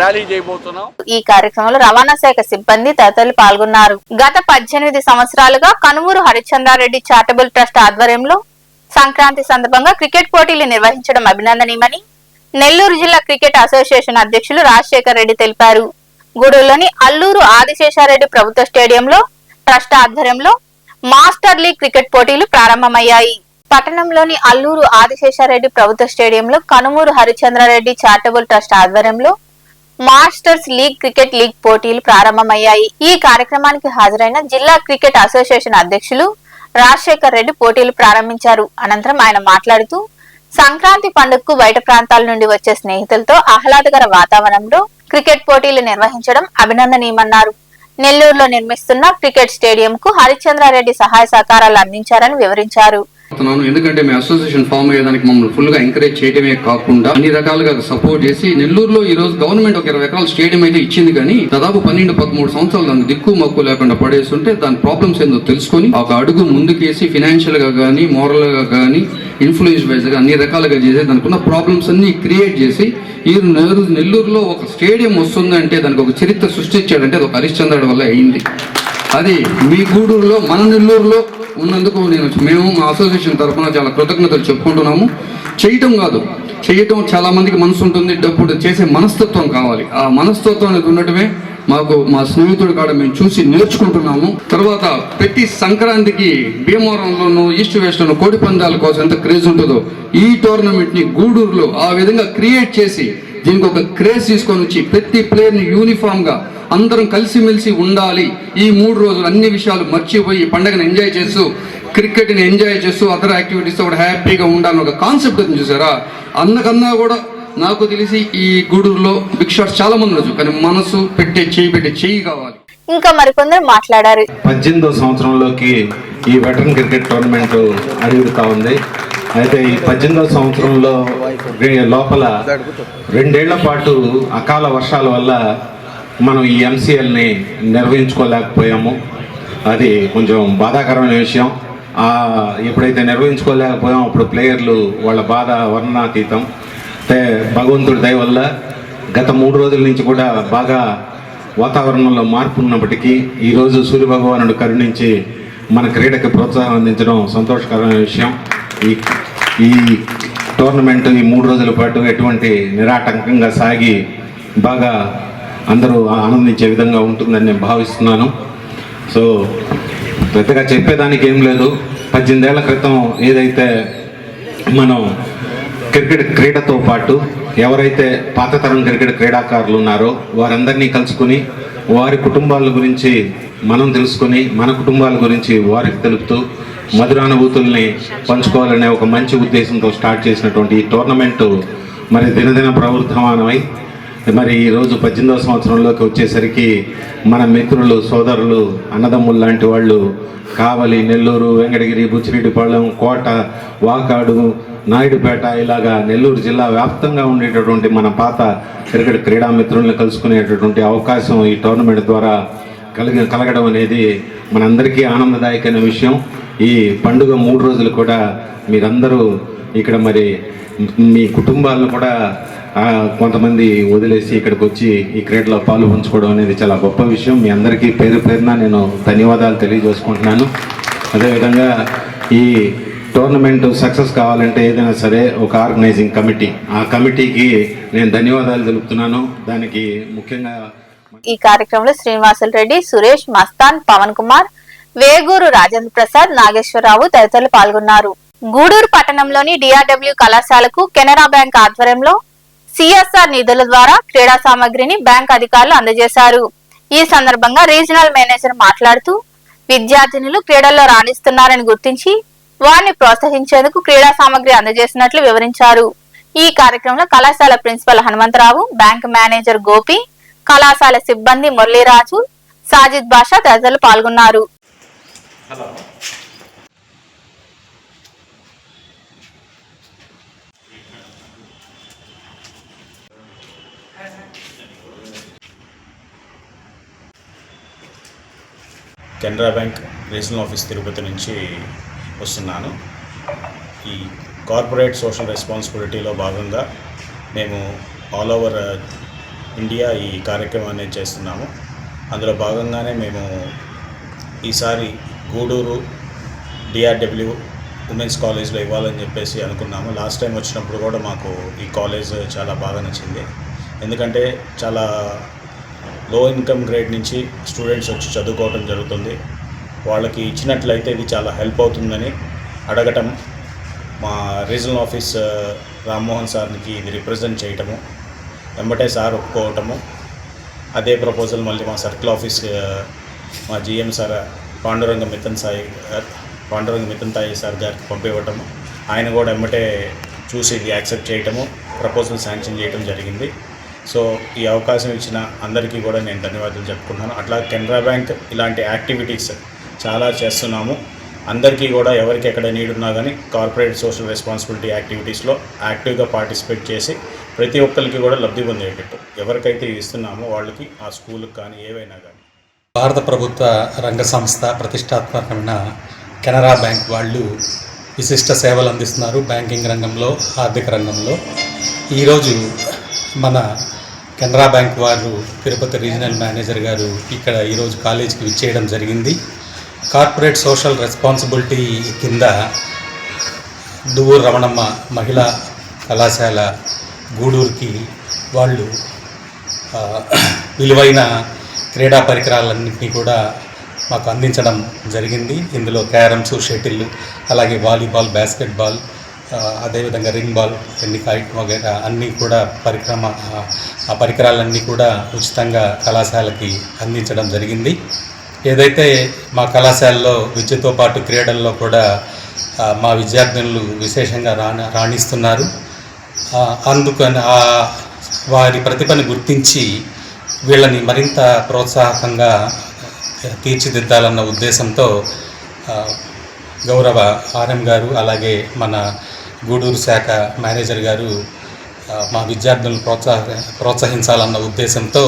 ర్యాలీ చేయబోతున్నాం. ఈ కార్యక్రమంలో రవాణా శాఖ సిబ్బంది తదితరులు పాల్గొన్నారు. గత 18 సంవత్సరాలుగా కనుమూరు హరిశ్చంద్రారెడ్డి చారిటబుల్ ట్రస్ట్ ఆధ్వర్యంలో సంక్రాంతి సందర్భంగా క్రికెట్ పోటీలు నిర్వహించడం అభినందనీయమని నెల్లూరు జిల్లా క్రికెట్ అసోసియేషన్ అధ్యక్షులు రాజశేఖర్ రెడ్డి తెలిపారు. గూడూరులోని అల్లూరు ఆదిశేషారెడ్డి ప్రభుత్వ స్టేడియంలో ట్రస్ట్ ఆధ్వర్యంలో మాస్టర్ లీగ్ క్రికెట్ పోటీలు ప్రారంభమయ్యాయి. పట్టణంలోని అల్లూరు ఆదిశేషారెడ్డి ప్రభుత్వ స్టేడియంలో కనుమూరు హరిశ్చంద్రారెడ్డి చారిటబుల్ ట్రస్ట్ ఆధ్వర్యంలో మాస్టర్స్ లీగ్ క్రికెట్ లీగ్ పోటీలు ప్రారంభమయ్యాయి. ఈ కార్యక్రమానికి హాజరైన జిల్లా క్రికెట్ అసోసియేషన్ అధ్యక్షులు రాజశేఖర్ రెడ్డి పోటీలు ప్రారంభించారు. అనంతరం ఆయన మాట్లాడుతూ సంక్రాంతి పండుగకు బయట ప్రాంతాల నుండి వచ్చే స్నేహితులతో ఆహ్లాదకర వాతావరణంలో క్రికెట్ పోటీలు నిర్వహించడం అభినందనీయమన్నారు. నెల్లూరులో నిర్మిస్తున్న క్రికెట్ స్టేడియం కు హరిశ్చంద్రారెడ్డి సహాయ సహకారాలు అందించారని వివరించారు. ఎందుకంటే మీ అసోసియేషన్ ఫామ్ అయ్యేదానికి మమ్మల్ని ఫుల్ గా ఎంకరేజ్ చేయడమే కాకుండా అన్ని రకాలుగా సపోర్ట్ చేసి నెల్లూరులో ఈ రోజు గవర్నమెంట్ ఒక 20 ఎకరాల స్టేడియం అయితే ఇచ్చింది, కానీ దాదాపు 12-13 సంవత్సరాలు దానికి దిక్కు మక్కు లేకుండా పడేస్తుంటే దాని ప్రాబ్లమ్స్ ఏందో తెలుసుకొని ఒక అడుగు ముందుకేసి ఫినాన్షియల్ గా కానీ మోరల్ గా కానీ ఇన్ఫ్లుయెన్స్ వైజ్ గా అన్ని రకాలుగా చేసి దానికి ఉన్న ప్రాబ్లమ్స్ అన్ని క్రియేట్ చేసి ఈ నెల్లూరులో ఒక స్టేడియం వస్తుందంటే దానికి ఒక చరిత్ర సృష్టించాడంటే అది ఒక హరిశ్చంద్రుడి వల్ల అయింది. అది మీ గూడూరులో మన నెల్లూరులో ఉన్నందుకు మేము మా అసోసియేషన్ తరఫున చాలా కృతజ్ఞతలు చెప్పుకుంటున్నాము. చేయటం చాలా మందికి మనసు ఉంటుంది, డబ్బు చేసే మనస్తత్వం కావాలి. ఆ మనస్తత్వం అనేది ఉండటమే మాకు మా స్నేహితుడి కాడ మేము చూసి నేర్చుకుంటున్నాము. తర్వాత ప్రతి సంక్రాంతికి భీమవరంలోను ఈస్ట్ వెస్ట్ లోను కోడి పందాల కోసం ఎంత క్రేజ్ ఉంటుందో ఈ టోర్నమెంట్ ని గూడూరులో ఆ విధంగా క్రియేట్ చేసి దీనికి ఒక క్రేజ్ తీసుకొని వచ్చి ప్రతి ప్లేయర్ని యూనిఫామ్ గా అందరం కలిసిమెలిసి ఉండాలి. ఈ 3 రోజులు అన్ని విషయాలు మర్చిపోయి పండుగను ఎంజాయ్ చేస్తూ క్రికెట్ని ఎంజాయ్ చేస్తూ అదర్ యాక్టివిటీస్తో కూడా హ్యాపీగా ఉండాలని ఒక కాన్సెప్ట్ ఉంది చూసారా. అందుకన్నా కూడా నాకు తెలిసి ఈ గూడూరులో బిగ్ షాట్స్ చాలా మంది ఉండొచ్చు, కానీ మనసు పెట్టే చెయ్యి కావాలి. ఇంకా మరికొందరు మాట్లాడారు. 18వ సంవత్సరంలోకి ఈ వెటరన్ క్రికెట్ టోర్నమెంట్ అడుగుతా ఉంది. అయితే ఈ 18వ సంవత్సరంలో లోపల 2 ఏళ్ల పాటు అకాల వర్షాల వల్ల మనం ఈ ఎంసీఎల్ని నిర్వహించుకోలేకపోయాము. అది కొంచెం బాధాకరమైన విషయం. ఎప్పుడైతే నిర్వహించుకోలేకపోయామో అప్పుడు ప్లేయర్లు వాళ్ళ బాధ వర్ణనాతీతం. అంటే భగవంతుడి దయ వల్ల గత 3 రోజుల నుంచి కూడా బాగా వాతావరణంలో మార్పు ఉన్నప్పటికీ ఈరోజు సూర్యభగవానుడు కరుణించి మన క్రీడకి ప్రోత్సాహం అందించడం సంతోషకరమైన విషయం. ఈ టోర్నమెంట్ ఈ 3 రోజుల పాటు ఎటువంటి నిరాటంకంగా సాగి బాగా అందరూ ఆనందించే విధంగా ఉంటుందని నేను భావిస్తున్నాను. సో పెద్దగా చెప్పేదానికి ఏం లేదు. 18 ఏళ్ల క్రితం ఏదైతే మనం క్రికెట్ క్రీడతో పాటు ఎవరైతే పాత తరం క్రికెట్ క్రీడాకారులు ఉన్నారో వారందరినీ కలుసుకుని వారి కుటుంబాల గురించి మనం తెలుసుకొని మన కుటుంబాల గురించి వారికి తెలుపుతూ మధురానుభూతుల్ని పంచుకోవాలనే ఒక మంచి ఉద్దేశంతో స్టార్ట్ చేసినటువంటి ఈ టోర్నమెంటు మరి దినదిన ప్రవృద్ధమానమై మరి ఈరోజు 18వ సంవత్సరంలోకి వచ్చేసరికి మన మిత్రులు సోదరులు అన్నదమ్ములు లాంటి వాళ్ళు కావలి, నెల్లూరు, వెంకటగిరి, బుచ్చిరెడ్డిపాళెం, కోట, వాకాడు, నాయుడుపేట ఇలాగా నెల్లూరు జిల్లా వ్యాప్తంగా ఉండేటటువంటి మన పాత క్రికెట్ క్రీడా మిత్రులను కలుసుకునేటటువంటి అవకాశం ఈ టోర్నమెంట్ ద్వారా కలగడం అనేది మనందరికీ ఆనందదాయకమైన విషయం. ఈ పండుగ 3 రోజులు కూడా మీరందరూ ఇక్కడ మరి మీ కుటుంబాలను కూడా కొంతమంది వదిలేసి ఇక్కడికి వచ్చి ఈ క్రీడలో పాలు పంచుకోవడం అనేది చాలా గొప్ప విషయం. మీ అందరికీ పేరు పేరున నేను ధన్యవాదాలు తెలియజేసుకుంటున్నాను. అదేవిధంగా ఈ టోర్నమెంట్ సక్సెస్ కావాలంటే ఏదైనా సరే ఒక ఆర్గనైజింగ్ కమిటీ, ఆ కమిటీకి నేను ధన్యవాదాలు తెలుపుతున్నాను. దానికి ముఖ్యంగా ఈ కార్యక్రమంలో శ్రీనివాసులు రెడ్డి, సురేష్, మస్తాన్, పవన్ కుమార్, వేగూరు రాజేంద్ర ప్రసాద్, నాగేశ్వరరావు తదితరులు పాల్గొన్నారు. గూడూరు పట్టణంలోని డిఆర్డబ్ల్యూ కళాశాలకు కెనరా బ్యాంక్ ఆధ్వర్యంలో సిఎస్ఆర్ నిధుల ద్వారా క్రీడా సామగ్రిని బ్యాంక్ అధికారులు అందజేశారు. ఈ సందర్భంగా రీజనల్ మేనేజర్ మాట్లాడుతూ విద్యార్థినులు క్రీడల్లో రాణిస్తున్నారని గుర్తించి వారిని ప్రోత్సహించేందుకు క్రీడా సామగ్రి అందజేసినట్లు వివరించారు. ఈ కార్యక్రమంలో కళాశాల principal Hanumantha Rao, bank manager Gopi, కళాశాల సిబ్బంది మురళీరాజు, సాజిద్ బాషా తదితరులు పాల్గొన్నారు. Canara bank regional office Tirupati నుంచి వస్తున్నాను. ఈ కార్పొరేట్ సోషల్ రెస్పాన్సిబిలిటీలో భాగంగా మేము ఆల్ ఓవర్ ఇండియా ఈ కార్యక్రమాన్ని చేస్తున్నాము. అందులో భాగంగానే మేము ఈసారి గూడూరు డిఆర్డబ్ల్యూ ఉమెన్స్ కాలేజ్లో ఇవ్వాలని చెప్పేసి అనుకున్నాము. లాస్ట్ టైం వచ్చినప్పుడు కూడా మాకు ఈ కాలేజ్ చాలా బాగా నచ్చింది. ఎందుకంటే చాలా లో ఇన్కమ్ గ్రేడ్ నుంచి స్టూడెంట్స్ వచ్చి చదువుకోవడం జరుగుతుంది. వాళ్ళకి ఇచ్చినట్లయితే ఇది చాలా హెల్ప్ అవుతుందని అడగటం, మా రీజనల్ ఆఫీస్ రామ్మోహన్ సార్కి ఇది రిప్రజెంట్ చేయటము, వెంబటే సార్ ఒప్పుకోవటము, అదే ప్రపోజల్ మళ్ళీ మా సర్కిల్ ఆఫీస్ మా జిఎం సార్ పాండురంగ మిథన్ తాయి సార్ గారికి పంపివ్వటము, ఆయన కూడా వెంబటే చూసి ఇది యాక్సెప్ట్ చేయటము, ప్రపోజల్ శాంక్షన్ చేయటం జరిగింది. సో ఈ అవకాశం ఇచ్చిన అందరికీ కూడా నేను ధన్యవాదాలు చెప్పుకుంటున్నాను. అట్లా కెనరా బ్యాంక్ ఇలాంటి యాక్టివిటీస్ చాలా చేస్తున్నాము. అందరికీ కూడా ఎవరికి ఎక్కడ నీడ్ ఉన్నా కానీ కార్పొరేట్ సోషల్ రెస్పాన్సిబిలిటీ యాక్టివిటీస్లో యాక్టివ్గా పార్టిసిపేట్ చేసి ప్రతి ఒక్కరికి కూడా లబ్ధి పొందేటట్టు ఎవరికైతే ఇస్తున్నామో వాళ్ళకి ఆ స్కూల్కి కానీ ఏవైనా కానీ. భారత ప్రభుత్వ రంగ సంస్థ ప్రతిష్టాత్మకమైన కెనరా బ్యాంక్ వాళ్ళు విశిష్ట సేవలు అందిస్తున్నారు బ్యాంకింగ్ రంగంలో, ఆర్థిక రంగంలో. ఈరోజు మన కెనరా బ్యాంక్ వారు తిరుపతి రీజనల్ మేనేజర్ గారు ఇక్కడ ఈరోజు కాలేజీకి విచ్చేయడం జరిగింది. కార్పొరేట్ సోషల్ రెస్పాన్సిబిలిటీ కింద దువ్వూరు రమణమ్మ మహిళా కళాశాల గూడూరుకి వాళ్ళు విలువైన క్రీడా పరికరాలన్నింటినీ కూడా మాకు అందించడం జరిగింది. ఇందులో క్యారమ్స్, షటిల్, అలాగే వాలీబాల్, బాస్కెట్బాల్, అదేవిధంగా రింగ్ బాల్, టెన్నికాయిట్ వగైరా అన్నీ కూడా ఆ పరికరాలన్నీ కూడా ఉచితంగా కళాశాలకి అందించడం జరిగింది. ఏదైతే మా కళాశాలలో విద్యతో పాటు క్రీడల్లో కూడా మా విద్యార్థులు విశేషంగా రాణిస్తున్నారు. అందుకని వారి ప్రతిభను గుర్తించి వీళ్ళని మరింత ప్రోత్సాహకంగా తీర్చిదిద్దాలన్న ఉద్దేశంతో గౌరవ ఆర్ఎం గారు, అలాగే మన గూడూరు శాఖ మేనేజర్ గారు మా విద్యార్థులను ప్రోత్సహించాలన్న ఉద్దేశంతో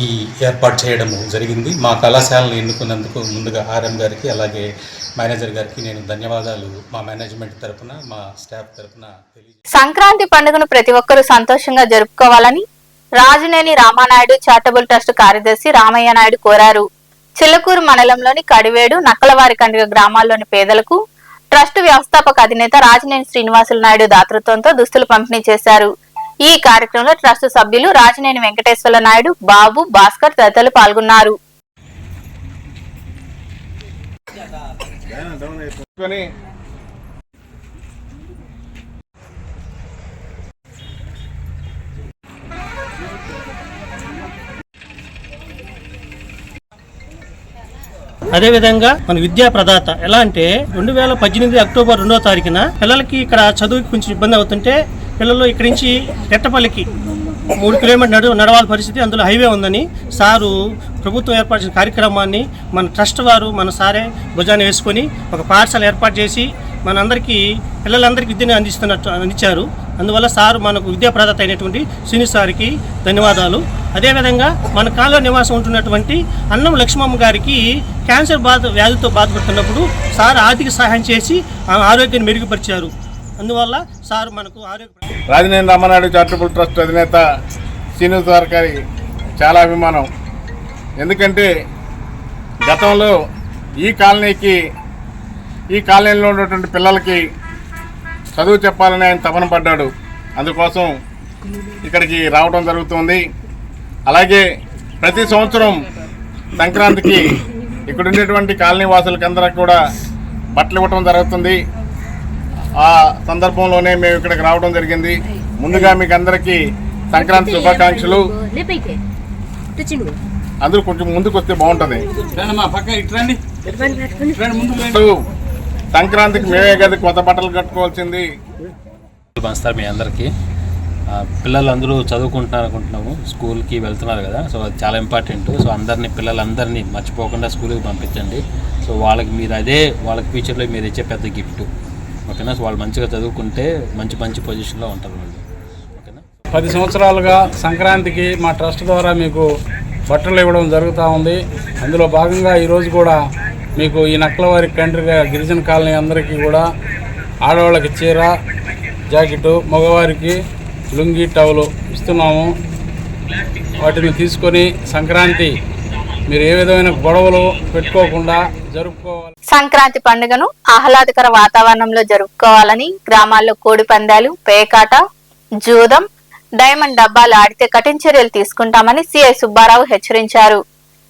ఈ ఏర్పాటు చేయడము జరిగింది. మా కళాశాలను ఎన్నుకున్నందుకు ముందుగా ఆర్ఎం గారికి, అలాగే మేనేజర్ గారికి నేను ధన్యవాదాలు మా మేనేజ్మెంట్ తరఫున, మా స్టాఫ్ తరఫున సంక్రాంతి పండుగను ప్రతి ఒక్కరూ సంతోషంగా జరుపుకోవాలని రాజునేని రామానాయుడు చారిటబుల్ ట్రస్ట్ కార్యదర్శి రామయ్య నాయుడు కోరారు. చిల్లకూరు మండలంలోని కడివేడు, నక్కలవారి కండ్రిగ గ్రామాల్లోని పేదలకు ట్రస్ట్ వ్యవస్థాపక అధినేత రాజనేని శ్రీనివాసులు నాయుడు దాతృత్వంతో దుస్తులు పంపిణీ చేశారు. ఈ కార్యక్రమంలో ట్రస్ట్ సభ్యులు రాజనేని వెంకటేశ్వర నాయుడు, బాబు, భాస్కర్ తదితరులు పాల్గొన్నారు. అదేవిధంగా మన విద్యా ప్రదాత ఎలా అంటే 2018 అక్టోబర్ 2వ తారీఖున పిల్లలకి ఇక్కడ చదువుకి కొంచెం ఇబ్బంది అవుతుంటే పిల్లలు ఇక్కడి నుంచి రెట్టపల్లికి 3 కిలోమీటర్లు నడవాల పరిస్థితి, అందులో హైవే ఉందని సారు ప్రభుత్వం ఏర్పాటు చేసిన కార్యక్రమాన్ని మన ట్రస్ట్ వారు మన సారే భుజాన్ని వేసుకొని ఒక పాఠశాల ఏర్పాటు చేసి మనందరికీ పిల్లలందరికీ విద్యను అందించారు. అందువల్ల సారు మనకు విద్యా ప్రదాత అయినటువంటి శ్రీని సార్కి ధన్యవాదాలు. అదేవిధంగా మన కాలంలో నివాసం ఉంటున్నటువంటి అన్నం లక్ష్మమ్మ గారికి క్యాన్సర్ వ్యాధితో బాధపడుతున్నప్పుడు సార్ ఆర్థిక సహాయం చేసి ఆరోగ్యాన్ని మెరుగుపరిచారు. అందువల్ల సార్ మనకు ఆరోగ్య రాజనేని రామనాయుడు చారిటబుల్ ట్రస్ట్ అధినేత శ్రీనివాస్ గారికి చాలా అభిమానం. ఎందుకంటే గతంలో ఈ కాలనీలో ఉన్నటువంటి పిల్లలకి చదువు చెప్పాలని ఆయన తపన పడ్డాడు. అందుకోసం ఇక్కడికి రావడం జరుగుతుంది. అలాగే ప్రతి సంవత్సరం సంక్రాంతికి ఇక్కడ ఉండేటువంటి కాలనీ వాసులకి అందరికి కూడా బట్టలు ఇవ్వటం జరుగుతుంది. ఆ సందర్భంలోనే మేము ఇక్కడికి రావడం జరిగింది. ముందుగా మీకు అందరికీ సంక్రాంతి శుభాకాంక్షలు. అందరూ కొంచెం ముందుకు వస్తే బాగుంటుంది. సంక్రాంతికి మేమే కదా కొత్త బట్టలు కట్టుకోవాల్సింది. మీ అందరికీ పిల్లలందరూ చదువుకుంటున్నారు అనుకుంటున్నాము, స్కూల్కి వెళ్తున్నారు కదా, సో అది చాలా ఇంపార్టెంట్. సో పిల్లలందరినీ మర్చిపోకుండా స్కూల్కి పంపించండి. సో వాళ్ళకి ఫ్యూచర్లో మీరు ఇచ్చే పెద్ద గిఫ్ట్. ఓకేనా? సో వాళ్ళు మంచిగా చదువుకుంటే మంచి పొజిషన్లో ఉంటారు వాళ్ళు. ఓకేనా? 10 సంవత్సరాలుగా సంక్రాంతికి మా ట్రస్ట్ ద్వారా మీకు బట్టలు ఇవ్వడం జరుగుతూ ఉంది. అందులో భాగంగా ఈరోజు కూడా మీకు ఈ నక్కలవారి కంట్రీగా గిరిజన కాలనీ అందరికీ కూడా ఆడవాళ్ళకి చీర, జాకెట్, మగవారికి లుంగి, టవలు ఇస్తున్నాము. వాటిని తీసుకొని సంక్రాంతి మీరు ఏ విధమైన గొడవలు పెట్టుకోకుండా జరుపుకోవాలి. సంక్రాంతి పండుగను ఆహ్లాదకర వాతావరణంలో జరుపుకోవాలని గ్రామాల్లో కోడి పందాలు, పేకాట, జూదం, డైమండ్ డబ్బాలు ఆడితే కఠిన చర్యలు తీసుకుంటామని సిఐ సుబ్బారావు హెచ్చరించారు.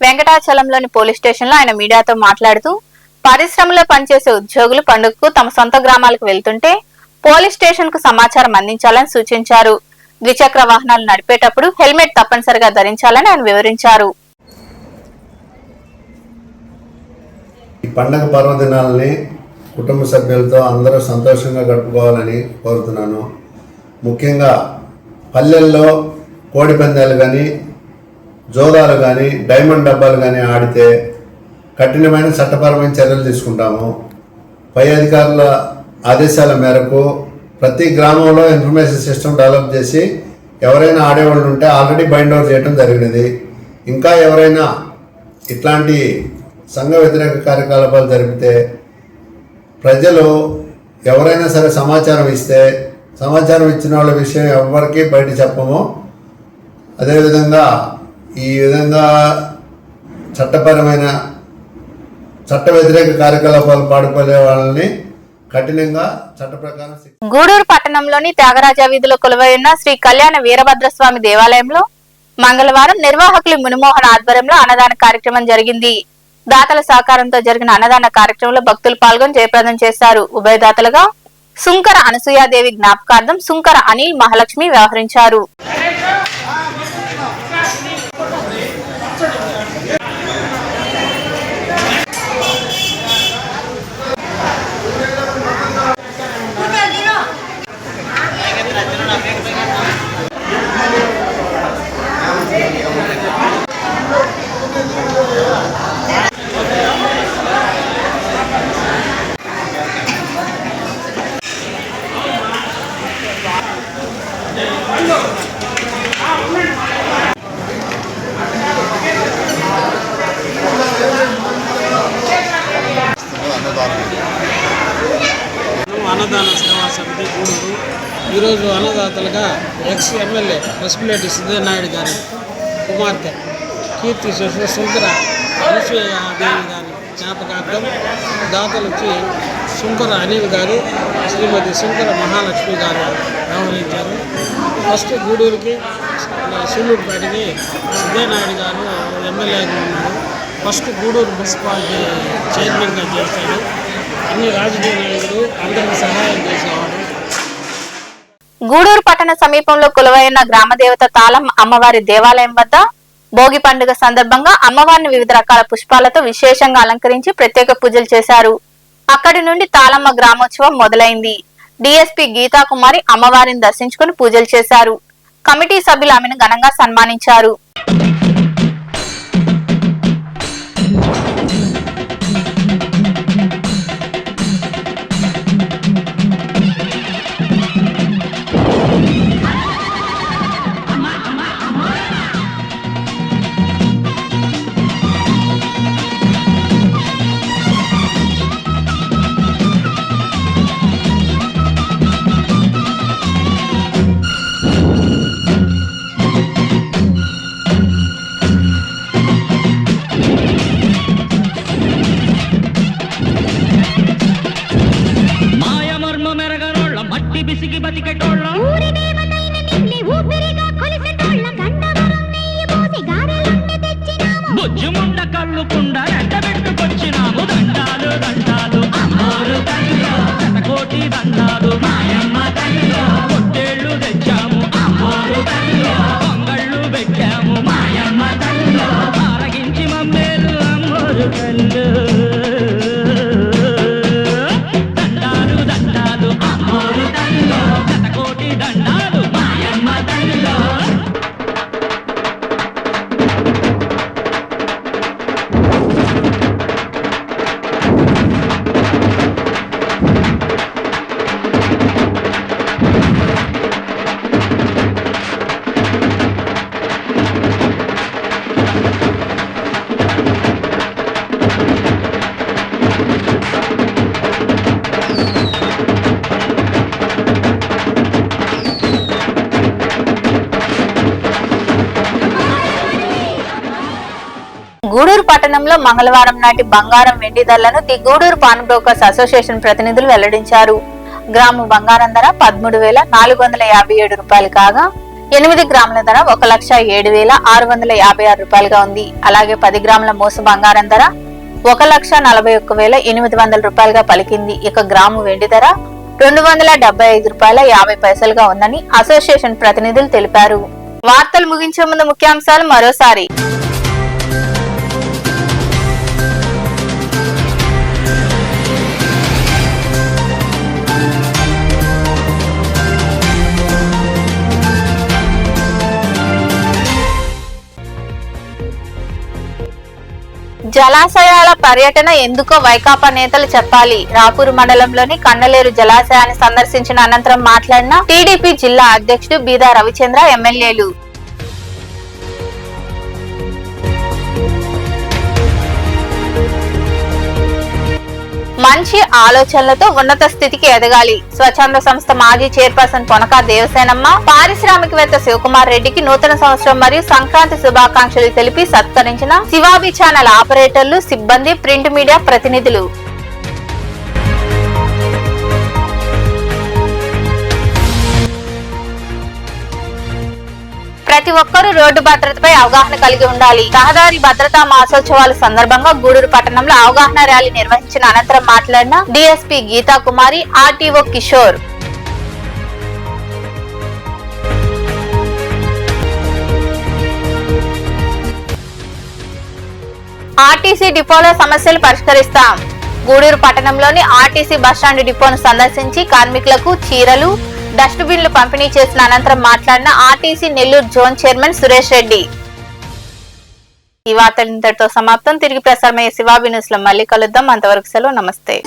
వెంకటాచలంలోని పోలీస్ స్టేషన్ లో ఆయన మీడియాతో మాట్లాడుతూ పరిశ్రమలో పనిచేసే ఉద్యోగులు పండుగకు తమ సొంత గ్రామాలకు వెళ్తుంటే పోలీస్ స్టేషన్ కు సమాచారం అందించాలని సూచించారు. ద్విచక్ర వాహనాలు నడిపేటప్పుడు హెల్మెట్ తప్పనిసరిగా ధరించాలని ఆయన వివరించారు. ఈ పండగ పర్వదినాలని కుటుంబ సభ్యులతో అందరూ సంతోషంగా గడుపుకోవాలని కోరుతున్నాను. ముఖ్యంగా పల్లెల్లో కోడి పందాలు కానీ, జోదాలు కానీ, డైమండ్ డబ్బాలు కానీ ఆడితే కఠినమైన చట్టపరమైన చర్యలు తీసుకుంటాము. పై అధికారుల ఆదేశాల మేరకు ప్రతి గ్రామంలో ఇన్ఫర్మేషన్ సిస్టమ్ డెవలప్ చేసి ఎవరైనా ఆడేవాళ్ళు ఉంటే ఆల్రెడీ బైండ్ ఓవర్ చేయడం జరిగినది. ఇంకా ఎవరైనా ఇట్లాంటి సంఘ వ్యతిరేక కార్యకలాపాలు జరిపితే ప్రజలు ఎవరైనా సరే సమాచారం ఇచ్చిన వాళ్ళ విషయం ఎవరికి బయట చెప్పము. అదేవిధంగా ఈ విధంగా చట్ట వ్యతిరేక కార్యకలాపాలు పాడుకోలే వాళ్ళని కఠినంగా చట్ట ప్రకారం. గూడూరు పట్టణంలోని త్యాగరాజ వీధిలో కొలువై ఉన్న శ్రీ కళ్యాణ వీరభద్రస్వామి దేవాలయంలో మంగళవారం నిర్వాహకులు మునిమోహన్ ఆధ్వర్యంలో అన్నదాన కార్యక్రమం జరిగింది. దాతల సహకారంతో జరిగిన అన్నదాన కార్యక్రమంలో భక్తులు పాల్గొని జయప్రదం చేశారు. ఉభయదాతలుగా సుంకర అనసూయాదేవి జ్ఞాపకార్థం సుంకర అనిల్ మహాలక్ష్మి వ్యవహరించారు. అన్నదాన సేవా సమితి గూడూరు ఈరోజు అన్నదాతలుగా ఎమ్మెల్యే పసుపులేటి సిద్ధనాయుడు గారి కుమార్తె కీర్తి శంకర అనసూయాదేవి గారి జ్ఞాపకార్థం దాతలు వచ్చి శంకర అనిల్ గారు, శ్రీమతి శంకర మహాలక్ష్మి గారు వ్యవహరించారు. ఫస్ట్ గూడూరుకి సూళ్ళూరుపేటకి సిద్ధనాయుడు గారు ఎమ్మెల్యేగా ఉన్నారు. ఫస్ట్ గూడూరు మున్సిపాలిటీ చైర్మన్గా చేశాడు. అన్ని రాజకీయ నాయకులు అందరికీ సహాయం చేసేవాడు. గూడూరు పట్టణ సమీపంలో కొలువైన గ్రామదేవత తాళం అమ్మవారి దేవాలయం వద్ద భోగి పండుగ సందర్భంగా అమ్మవారిని వివిధ రకాల పుష్పాలతో విశేషంగా అలంకరించి ప్రత్యేక పూజలు చేశారు. అక్కడి నుండి తాళమ్మ గ్రామోత్సవం మొదలైంది. డిఎస్పీ గీతాకుమారి అమ్మవారిని దర్శించుకుని పూజలు చేశారు. కమిటీ సభ్యులు ఆమెను ఘనంగా సన్మానించారు. బతికెటోళ్ళం ఊరి దేవతైన నిన్నే ఊపిరిగా కొలిసెటోళ్ళ గండవరం నెయ్యి పోసి గారెలన్నీ తెచ్చినాము బుజ్జుముండ కళ్ళుకుండ ఎండబెట్టుకొచ్చినాము దండాలు దండాలు అమ్మోరు తల్లిలో శతకోటి దండాలు మాయమ్మ తల్లిలో పొట్టేళ్ళు తెచ్చాము అమ్మోరు తల్లిలో పొంగళ్ళు పెట్టాము మాయమ్మ తల్లిలో ఆరగించి మమ్మేలు అమ్మోరు తల్లు దండాలు దండాలు అమ్మోరు తల్లిలో శతకోటి దండాలు మాయమ్మ తల్లిలో గూడూరు పట్టణంలో మంగళవారం నాటి బంగారం వెండి ధరలను the Gudur pawn brokers association ప్రతినిధులు వెల్లడించారు. గ్రాము బంగారం ధర 13,457 రూపాయలు కాగా 8 గ్రాముల ధర 1,07,656 రూపాయలుగా ఉంది. అలాగే 10 గ్రాముల మోసు బంగారం ధర 1,41,800 రూపాయలుగా పలికింది. ఇక గ్రాము వెండి ధర 275 రూపాయల 50 పైసలుగా ఉందని అసోసియేషన్ ప్రతినిధులు తెలిపారు. వార్తలు ముగించే ముందు ముఖ్యాంశాలు మరోసారి. జలాశయాల పర్యటన ఎందుకో వైకాపా నేతలు చెప్పాలి. రాపూరు మండలంలోని కన్నలేరు జలాశయాన్ని సందర్శించిన అనంతరం మాట్లాడిన టీడీపీ జిల్లా అధ్యక్షుడు బీదా రవిచంద్ర, ఎమ్మెల్యేలు. మంచి ఆలోచనలతో ఉన్నత స్థితికి ఎదగాలి. స్వచ్ఛంద సంస్థ మాజీ చైర్పర్సన్ పొనక దేవసేనమ్మ, పారిశ్రామికవేత్త శివకుమార్ రెడ్డికి నూతన సంవత్సరం మరియు సంక్రాంతి శుభాకాంక్షలు తెలిపి సత్కరించిన శివాబి ఛానల్ ఆపరేటర్లు, సిబ్బంది, ప్రింట్ మీడియా ప్రతినిధులు. ప్రతి ఒక్కరూ రోడ్డు భద్రతపై అవగాహన కలిగి ఉండాలి. రహదారి భద్రతా మాసోత్సవాల సందర్భంగా గూడూరు పట్టణంలో అవగాహన ర్యాలీ నిర్వహించిన అనంతరం మాట్లాడిన డీఎస్పీ గీతా కుమారి, ఆర్టీఓ కిషోర్. ఆర్టీసీ డిపోలో సమస్యలు పరిష్కరిస్తాం. గూడూరు పట్టణంలోని ఆర్టీసీ బస్టాండ్ డిపోను సందర్శించి కార్మికులకు చీరలు, డస్ట్ బిన్లు పంపిణీ చేసిన అనంతరం మాట్లాడిన RTC Nellore zone chairman Suresh Reddy. ఈ వార్తలు ఇంతటితో సమాప్తం. తిరిగి ప్రసారమయ్యే శివాబి న్యూస్ లో మళ్ళీ కలుద్దాం. అంతవరకు సెలవు. నమస్తే.